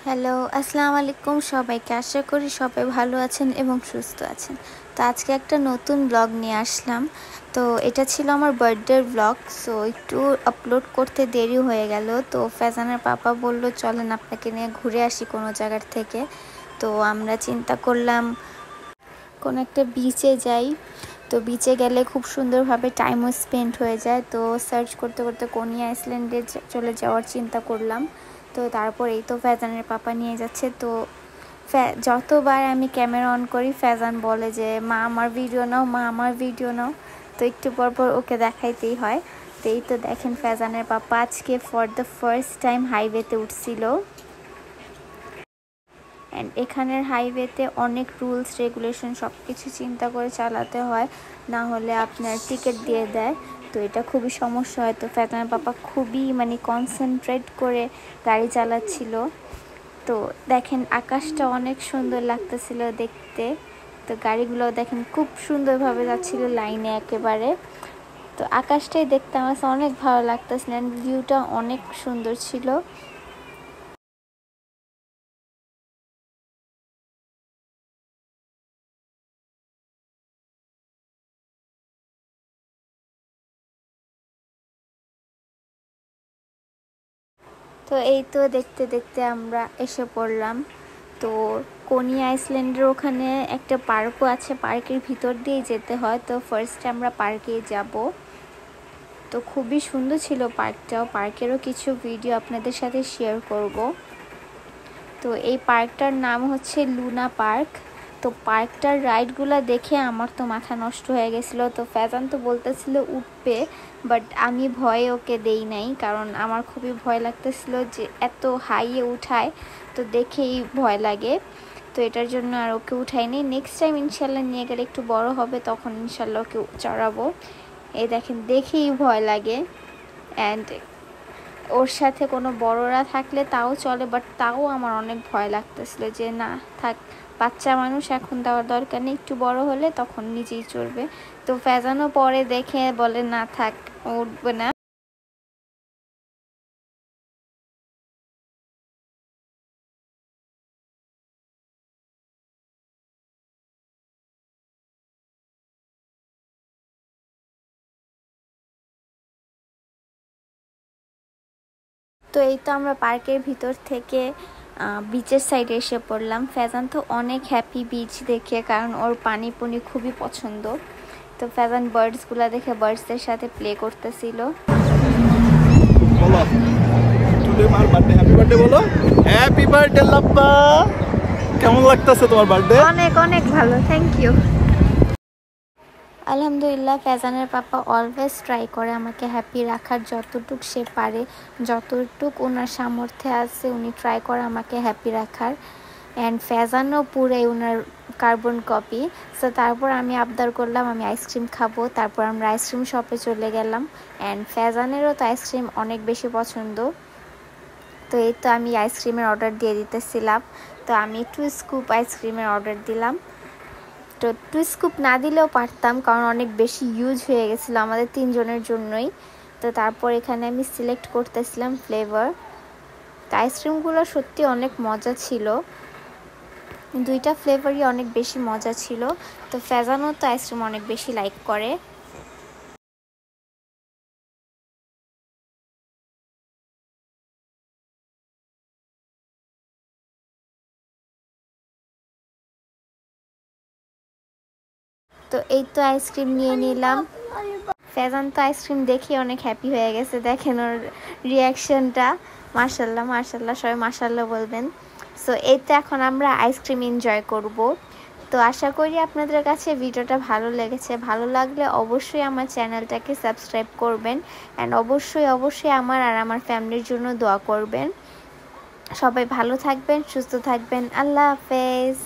Hello, আসসালামু আলাইকুম সবাইকে। আশা করি সবাই ভালো আছেন এবং সুস্থ আছেন। তো আজকে একটা নতুন ব্লগ নিয়ে আসলাম। তো এটা ছিল আমার বার্থডের ব্লগ। সো একটু আপলোড করতে দেরি হয়ে গেল। তো ফ্যাজানের পাপা বলল চলেন আপনাকে নিয়ে ঘুরে আসি কোনো জায়গার থেকে। তো আমরা চিন্তা করলাম কোনো একটা বিচে যাই। তো বিচে গেলে খুব সুন্দরভাবে টাইমও স্পেন্ড হয়ে যায়। তো সার্চ করতে করতে কোনি আইল্যান্ডে চলে যাওয়ার চিন্তা করলাম। তো তারপর এই তো ফ্যাজানের পাপা নিয়ে যাচ্ছে। তো যতবার আমি ক্যামেরা অন করি ফ্যাজান বলে যে মা আমার ভিডিও নাও, মা আমার ভিডিও নাও। তো একটু পরপর ওকে দেখাইতেই হয়। তো এই তো দেখেন ফ্যাজানের পাপা আজকে ফর দ্য ফার্স্ট টাইম হাইওয়েতে উঠছিল। অ্যান্ড এখানের হাইওয়েতে অনেক রুলস রেগুলেশন সব কিছু চিন্তা করে চালাতে হয়, না হলে আপনার টিকিট দিয়ে দেয়। তো এটা খুবই সমস্যা হয়। তো ফ্যাজানের পাপা খুবই কনসেন্ট্রেট করে গাড়ি চালাচ্ছিল। তো দেখেন আকাশটা অনেক সুন্দর লাগতেছিল দেখতে। তো গাড়িগুলো দেখেন খুব সুন্দরভাবে যাচ্ছিল লাইনে একেবারে। তো আকাশটাই দেখতে আমার অনেক ভালো লাগতেছিল, অ্যান্ড ভিউটা অনেক সুন্দর ছিল। তো এই তো দেখতে দেখতে আমরা এসে পড়লাম। তো কোনি আইল্যান্ডের ওখানে একটা পার্কও আছে, পার্কের ভিতর দিয়ে যেতে হয়। তো ফার্স্টে আমরা পার্কে যাব। তো খুবই সুন্দর ছিল পার্কটাও, পার্কেরও কিছু ভিডিও আপনাদের সাথে শেয়ার করব। তো এই পার্কটার নাম হচ্ছে লুনা পার্ক। তো পার্কটার রাইডগুলো দেখে আমার তো মাথা নষ্ট হয়ে গেছিলো। তো ফ্যাজান তো বলতেছিল উঠবে, বাট আমি ভয়ে ওকে দেই নাই, কারণ আমার খুবই ভয় লাগতেছিল যে এত হাইয়ে উঠায়, তো দেখেই ভয় লাগে। তো এটার জন্য আর ওকে উঠাইনি। নেক্সট টাইম ইনশাল্লাহ নিয়ে গেলে একটু বড় হবে, তখন ইনশাল্লাহ ওকে চড়াবো। এই দেখেন দেখেই ভয় লাগে। অ্যান্ড ওর সাথে কোনো বড়রা থাকলে তাও চলে, বাট তাও আমার অনেক ভয় লাগতেছিল যে না থাক, বাচ্চা মানুষ এখন দেওয়ার দরকার নেই, একটু বড় হলে তখন নিজেই চড়বে। তো ফ্যাজানও পরে দেখে বলে না থাক, উঠবে না। তো এই তো আমরা পার্কের ভিতর থেকে বিচের সাইডে এসে পড়লাম। ফ্যাজান তো অনেক হ্যাপি বিচ দেখে, কারণ ওর পানি পুনি খুবই পছন্দ। তো ফ্যাজান বার্ডসগুলো দেখে বার্ডসদের সাথে প্লে করতেছিল। হ্যাপি বার্থডে বলো। Happy birthday Labba. কেমন লাগতেছে তোমার বার্থডে? অনেক অনেক ভালো, থ্যাংক ইউ। আলহামদুলিল্লাহ, ফ্যাজানের পাপা অলওয়েজ ট্রাই করে আমাকে হ্যাপি রাখার, যতটুক সে পারে, যতটুক ওনার সামর্থ্যে আছে উনি ট্রাই করে আমাকে হ্যাপি রাখার। অ্যান্ড ফ্যাজানও পুরাই ওনার কার্বন কপি। সো তারপর আমি আবদার করলাম আমি আইসক্রিম খাবো। তারপর আমরা আইসক্রিম শপে চলে গেলাম। অ্যান্ড ফ্যাজানেরও তো আইসক্রিম অনেক বেশি পছন্দ। তো এই তো আমি আইসক্রিমের অর্ডার দিয়ে দিতেছিলাম। তো আমি 2 স্কুপ আইসক্রিমের অর্ডার দিলাম। তো 2 স্কুপ না দিলেও পারতাম, কারণ অনেক বেশি ইউজ হয়ে গেছিলো আমাদের 3 জনের জন্যই। তো তারপর এখানে আমি সিলেক্ট করতেছিলাম ফ্লেভার। তো আইসক্রিমগুলো সত্যি অনেক মজা ছিল, 2টা ফ্লেভারই অনেক বেশি মজা ছিল। তো ফ্যাজানও তো আইসক্রিম অনেক বেশি লাইক করে। তো এই তো আইসক্রিম নিয়ে নিলাম। ফ্যাজান তো আইসক্রিম দেখে অনেক হ্যাপি হয়ে গেছে, দেখেন ওর রিয়াকশনটা। মাশাল্লাহ মাশাল্লাহ, সবাই মাশাল্লাহ বলবেন। সো এই তো এখন আমরা আইসক্রিম এনজয় করব। তো আশা করি আপনাদের কাছে ভিডিওটা ভালো লেগেছে। ভালো লাগলে অবশ্যই আমার চ্যানেলটাকে সাবস্ক্রাইব করবেন, অ্যান্ড অবশ্যই অবশ্যই আমার আর আমার ফ্যামিলির জন্য দোয়া করবেন। সবাই ভালো থাকবেন, সুস্থ থাকবেন। আল্লাহ হাফেজ।